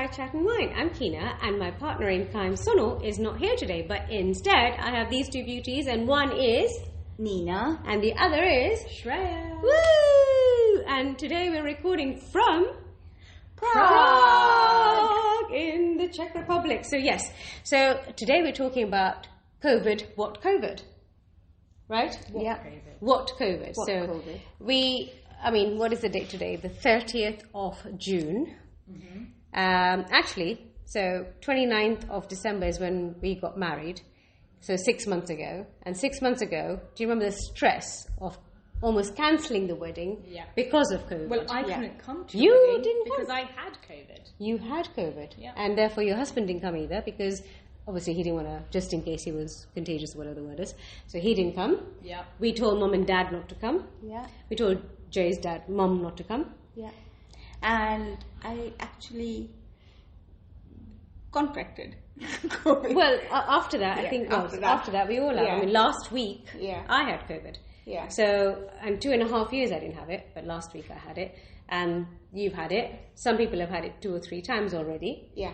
Chai Chat and Wine. I'm Keena, and my partner in crime, Sonal, is not here today, but instead I have these two beauties, and one is Nina, and the other is Shreya. Woo! And today we're recording from Prague in the Czech Republic. So yes, so today we're talking about COVID. What COVID? Right? What COVID? COVID? What is the date today? The 30th of June. Mm-hmm. Actually, so 29th of December is when we got married. So 6 months ago. And 6 months ago, do you remember the stress of almost cancelling the wedding because of COVID? Well, I couldn't come to you the wedding didn't because come. I had COVID. You had COVID. Yeah. And therefore your husband didn't come either because obviously he didn't want to, just in case he was contagious or whatever the word is. So he didn't come. Yeah. We told mum and dad not to come. Yeah. We told Jay's mum not to come. Yeah. And I actually contracted COVID. Well, after that, I think after that we all had. Yeah. I mean, last week Yeah. I had COVID. Yeah. So, and 2.5 years I didn't have it, but last week I had it. And you've had it. Some people have had it 2 or 3 times already. Yeah.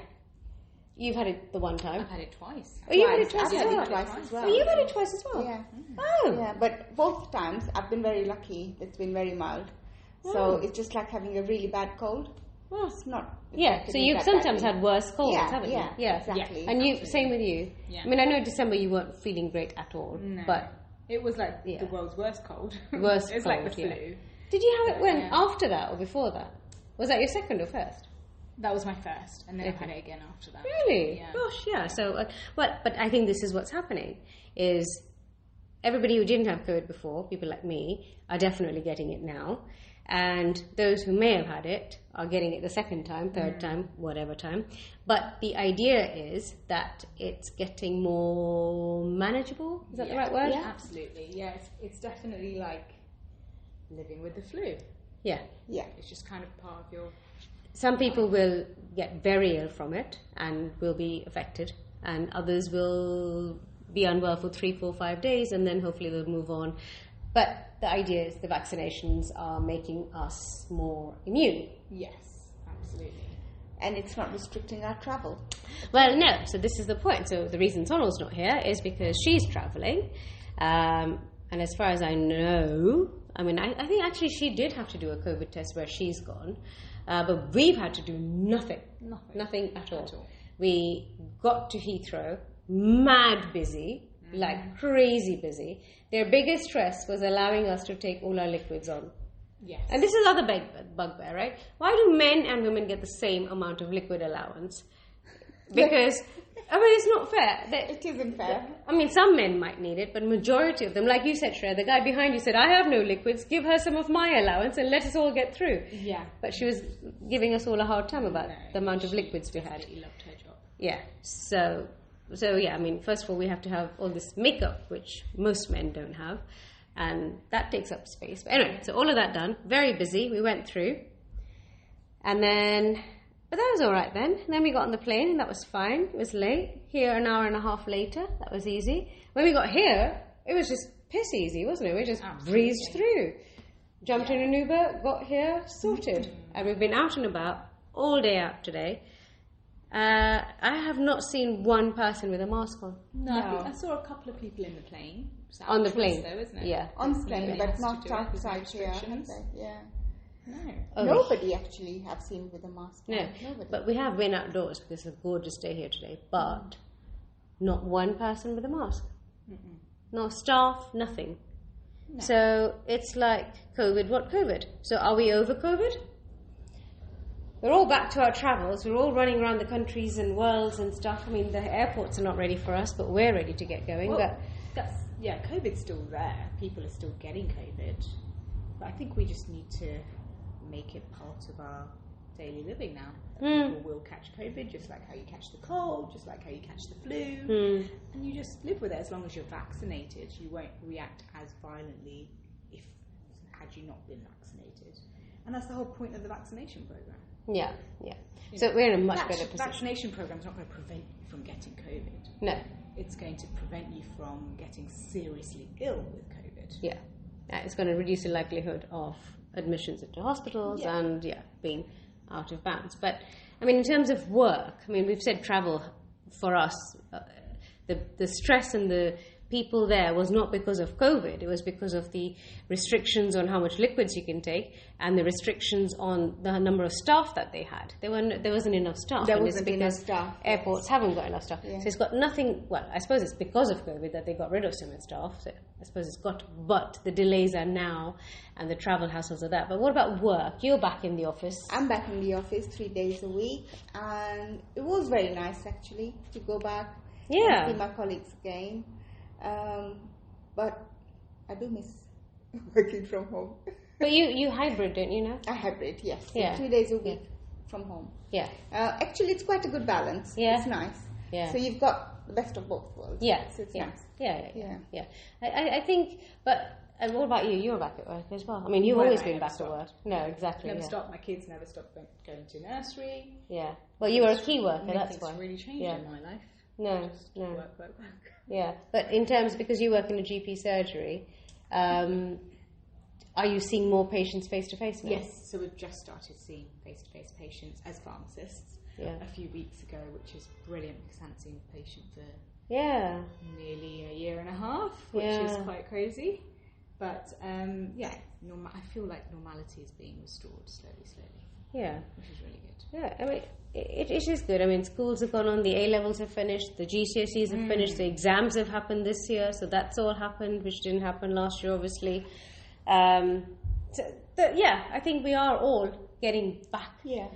You've had it the one time. I've had it twice. Oh, you had it twice I've as had well? it twice as well. Oh, you had it twice as well? Yeah. Oh. Yeah, but both times I've been very lucky. It's been very mild. So it's just like having a really bad cold. Oh. It's not. Yeah, so you've sometimes had worse colds, haven't you? Yeah, exactly. And you, same with you. Yeah. I mean, I know in December you weren't feeling great at all, No. but It was like the world's worst cold. Worst It's like the cold, yeah. flu. did you have it when Yeah. after that or before that? Was that your second or first? That was my first, and then I had it again after that. Really? Yeah. Gosh, yeah. So, but I think this is what's happening is everybody who didn't have COVID before, people like me, are definitely getting it now. And those who may have had it are getting it the second time, third time, whatever time. But the idea is that it's getting more manageable. Is that the right word? Yeah, absolutely. Yeah, it's definitely like living with the flu. Yeah. Yeah. It's just kind of part of your... Some people will get very ill from it and will be affected, and others will be unwell for 3, 4, 5 days, and then hopefully they'll move on. But the idea is the vaccinations are making us more immune. Yes, absolutely. And it's not restricting our travel. Well, no. So this is the point. So the reason Sonal's not here is because she's travelling. And as far as I know, I mean, I think actually she did have to do a COVID test where she's gone. But we've had to do nothing. Nothing at all. We got to Heathrow, mad busy, like crazy busy. Their biggest stress was allowing us to take all our liquids on. Yes. And this is the other bugbear, right? Why do men and women get the same amount of liquid allowance? Because, I mean, it's not fair. It isn't fair. I mean, some men might need it, but majority of them, like you said, Shreya, the guy behind you said, I have no liquids, give her some of my allowance and let us all get through. Yeah. But she was giving us all a hard time about the amount of liquids we had. She loved her job. Yeah. So yeah, I mean, first of all, we have to have all this makeup, which most men don't have, and that takes up space. But anyway, so all of that done, very busy, we went through, and then, but that was all right then. And then we got on the plane, and that was fine. It was late. Here, an hour and a half later, that was easy. When we got here, it was just piss easy, wasn't it? We just breezed through. Jumped in an Uber, got here, sorted. And we've been out and about all day out today. I have not seen one person with a mask on. No, I think I saw a couple of people in the plane. On the plane, though, isn't it? Yeah. On the plane, but has not to do it with outside here. restrictions. have they? Yeah. No. Oh, Nobody actually have seen with a mask. No, Nobody. but we have been outdoors because it's a gorgeous day here today. But not one person with a mask. No staff, nothing. No. So it's like COVID, what COVID? So are we over COVID? We're all back to our travels. We're all running around the countries and worlds and stuff. I mean, the airports are not ready for us, but we're ready to get going. Well, COVID's still there. People are still getting COVID. But I think we just need to make it part of our daily living now. People will catch COVID just like how you catch the cold, just like how you catch the flu. And you just live with it as long as you're vaccinated. You won't react as violently had you not been vaccinated. And that's the whole point of the vaccination program. Yeah. So we're in a much better position. Vaccination program's not going to prevent you from getting COVID. No. It's going to prevent you from getting seriously ill with COVID. Yeah. It's going to reduce the likelihood of admissions into hospitals and being out of bounds. But, I mean, in terms of work, I mean, we've said travel for us, the stress and the people there was not because of COVID. It was because of the restrictions on how much liquids you can take and the restrictions on the number of staff that they had. There wasn't enough staff. There and wasn't it's enough because staff. airports haven't got enough staff. Yeah. So it's got nothing, well, I suppose it's because of COVID that they got rid of so much staff. So I suppose but the delays are now and the travel hassles are that. But what about work? You're back in the office. I'm back in the office 3 days a week, and it was very nice actually to go back and see my colleagues again. But I do miss working from home. But you hybrid, don't you now? I hybrid, yes. Yeah. 3 days a week from home. Yeah. Actually, it's quite a good balance. Yeah. It's nice. Yeah. So you've got the best of both worlds. Yeah. So it's yeah. nice. Yeah. I think, but what about you? You were back at work as well. I mean, you've always been back at work. No, exactly. Never stopped. My kids never stopped going to nursery. Yeah. Well, you were a key worker, that's Nothing's why. really changed in my life. No. Work. Yeah, but in terms, because you work in a GP surgery, are you seeing more patients face to face now? Yes, so we've just started seeing face-to-face patients as pharmacists a few weeks ago, which is brilliant because I haven't seen a patient for nearly a year and a half, which is quite crazy. But I feel like normality is being restored slowly. Yeah. Which is really good. Yeah, I mean, it is good. I mean, schools have gone on, the A-levels have finished, the GCSEs have finished, the exams have happened this year, so that's all happened, which didn't happen last year, obviously. I think we are all getting back. Yeah.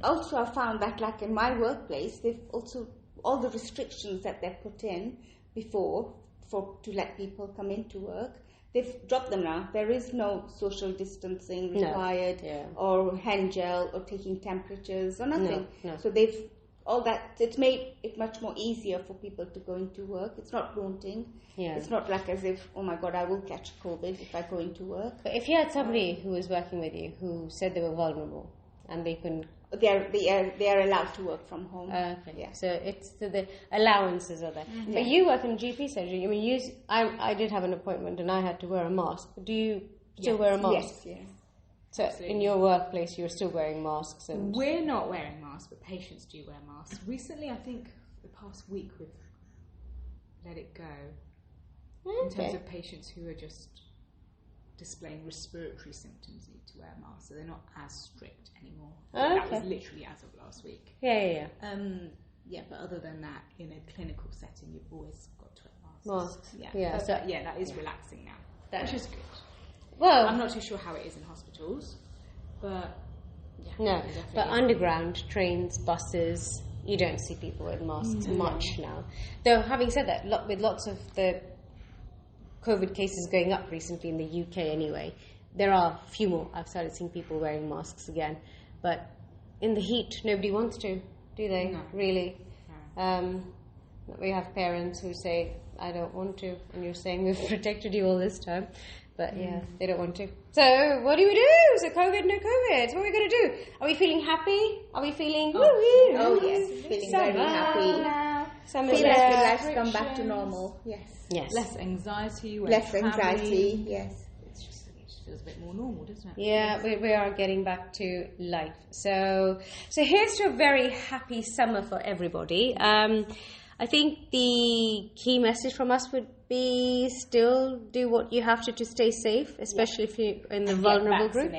Also, I found that, like in my workplace, they've also, all the restrictions that they've put in before to let people come into work, they've dropped them now. There is no social distancing required or hand gel or taking temperatures or nothing. No. So it's made it much more easier for people to go into work. It's not daunting. Yeah. It's not like as if, oh my God, I will catch COVID if I go into work. But if you had somebody who was working with you who said they were vulnerable and they couldn't... They are allowed to work from home. Okay. Yeah. So the allowances are there. Mm-hmm. But you work in GP surgery. I mean, I did have an appointment and I had to wear a mask. Do you still wear a mask? Yes. So in your workplace, you're still wearing masks? And we're not wearing masks, but patients do wear masks. Recently, I think the past week we've let it go in terms of patients who are just displaying respiratory symptoms need to wear masks, so they're not as strict anymore. That was literally as of last week. Yeah. But other than that, in a clinical setting, you've always got to wear masks. Masks. That is relaxing now, which is good. Well, I'm not too sure how it is in hospitals, but but underground trains, buses, you don't see people with masks much now. Though, having said that, with lots of the COVID cases going up recently in the UK anyway, there are a few more. I've started seeing people wearing masks again. But in the heat, nobody wants to, do they? No. Really? No. We have parents who say, I don't want to, and you're saying we've protected you all this time. But they don't want to. So what do we do? So COVID, no COVID. So what are we going to do? Are we feeling happy? Are we feeling... Oh yes, feeling very happy. Feel like life's come back to normal. Yes. Less anxiety. Less anxiety, yes. It just feels a bit more normal, doesn't it? Yeah, we are getting back to life. So here's to a very happy summer for everybody. I think the key message from us would be still do what you have to stay safe, especially if you're in the vulnerable group.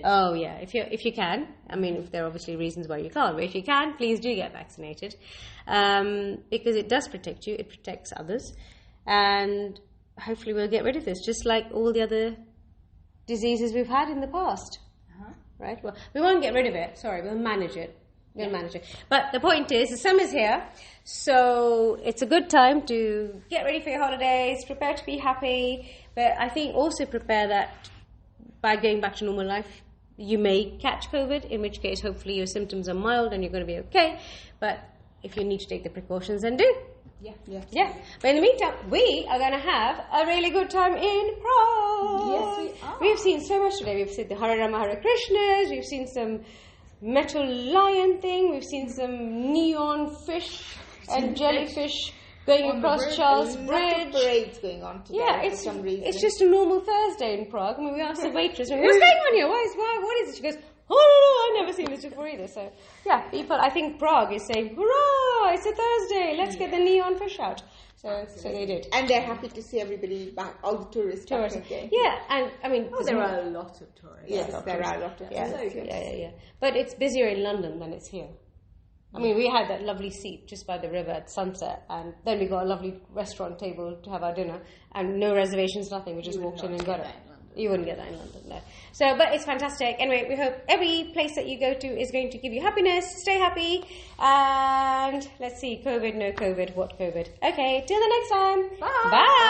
Oh yeah, if you can. I mean, if there are obviously reasons why you can't, but if you can, please do get vaccinated, because it does protect you. It protects others, and hopefully we'll get rid of this, just like all the other diseases we've had in the past. Right? Well, we won't get rid of it. Sorry, we'll manage it. We'll manage it. But the point is, the summer's here, so it's a good time to get ready for your holidays, prepare to be happy, but I think also prepare that by going back to normal life, you may catch COVID, in which case hopefully your symptoms are mild and you're going to be okay, but if you need to take the precautions, then do. Yeah. But in the meantime, we are going to have a really good time in Prague. Yes, we are. We've seen so much today. We've seen the Hare Rama Hare Krishnas, we've seen some metal lion thing, we've seen some neon fish and jellyfish going across Charles Bridge. Parades going on today for some reason. It's just a normal Thursday in Prague. I mean, we asked the waitress, what's going on here? What is it? She goes, oh, no, I'd never seen this before either. So, yeah, people, I think Prague is saying, hurrah, it's a Thursday, let's get the neon fish out. So they did. And they're happy to see everybody back, all the tourists back again. Yeah, and I mean... there are a lot of tourists. Yes, there are a lot of tourists. Yeah. But it's busier in London than it's here. I mean, we had that lovely seat just by the river at sunset, and then we got a lovely restaurant table to have our dinner, and no reservations, nothing. We just walked in and got it. You wouldn't get that in London, no. So, but it's fantastic. Anyway, we hope every place that you go to is going to give you happiness. Stay happy, and let's see, COVID, no COVID, what COVID? Okay, till the next time. Bye. Bye.